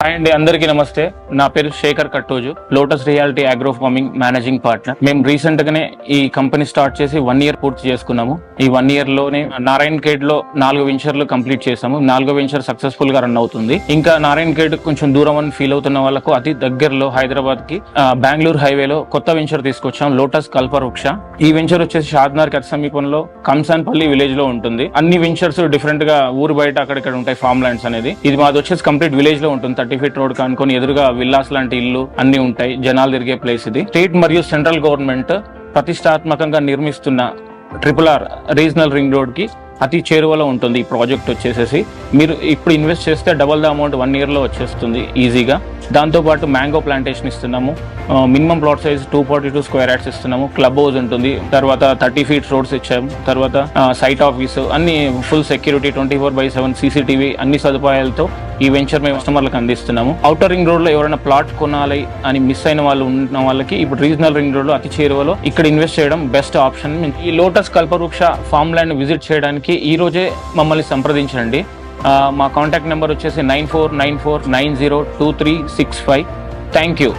Hi అండి, అందరికీ నమస్తే. నా పేరు Shekhar Kattoju, lotus reality agro farming managing partner. మేము రీసెంట్ గానే ఈ కంపెనీ స్టార్ట్ చేసి 1 year పూర్తి చేసుకున్నాము. ఈ 1 year లోనే నారాయణ్ ఖేడ్ లో 4 వెంచర్లు కంప్లీట్ చేసాము. 4వ వెంచర్ సక్సెస్ఫుల్ గా రన్ అవుతుంది. ఇంకా నారాయణ్ ఖేడ్ కొంచెం దూరం అని ఫీల్ అవుతున్న వాళ్ళకు అతి దగ్గరలో హైదరాబాద్ కి బెంగళూరు హైవేలో కొత్త వెంచర్ తీసుకొచ్చాం, లోటస్ కల్పవృక్ష. ఈ వెంచర్ వచ్చేసి షాద్నార్ కి సమీపంలో కంసాన్పల్లి విలేజ్ లో ఉంటుంది. అన్ని వెంచర్స్ డిఫరెంట్ గా ఊరు బయట అక్కడిక్కడ ఉంటాయి ఫార్మ్ ల్యాండ్స్ అనేది. ఇది మాది వచ్చేసి కంప్లీట్ విలేజ్ లో ఉంటుంది. 30 feet రోడ్ కానుకొని ఎదురుగా విల్లాస్ లాంటి ఇల్లు అన్ని ఉంటాయి. జనాలు తిరిగే ప్లేస్ ఇది. స్టేట్ మరియు సెంట్రల్ గవర్నమెంట్ ప్రతిష్టాత్మకంగా నిర్మిస్తున్న RRR రీజనల్ రింగ్ రోడ్ కి అతి చేరువలో ఉంటుంది ఈ ప్రాజెక్ట్ వచ్చేసేసి. మీరు ఇప్పుడు ఇన్వెస్ట్ చేస్తే డబల్ ద అమౌంట్ 1 year లో వచ్చేస్తుంది ఈజీగా. దాంతోపాటు మ్యాంగో ప్లాంటేషన్ ఇస్తున్నాము. Minimum plot size 242 square yards ఇస్తున్నాము. క్లబ్ హౌస్ ఉంటుంది. తర్వాత 30 feet రోడ్స్ ఇచ్చాము. తర్వాత సైట్ ఆఫీస్ అన్ని ఫుల్ సెక్యూరిటీ, 24/7 CCTV అన్ని సదుపాయాలతో ఈ వెంచర్ మేము కస్టమర్లకు అందిస్తున్నాము. ఔటర్ రింగ్ రోడ్ లో ఎవరైనా ప్లాట్ కొనాలి అని మిస్ అయిన వాళ్ళు ఉన్న వాళ్ళకి ఇప్పుడు రీజనల్ రింగ్ రోడ్ లో అతి చేరువలో ఇక్కడ ఇన్వెస్ట్ చేయడం బెస్ట్ ఆప్షన్. ఈ లోటస్ కల్పవృక్ష ఫార్మ్ ల్యాండ్ విజిట్ చేయడానికి ఈ రోజే మమ్మల్ని సంప్రదించండి. మా కాంటాక్ట్ నెంబర్ వచ్చేసి 9494902365. Thank you.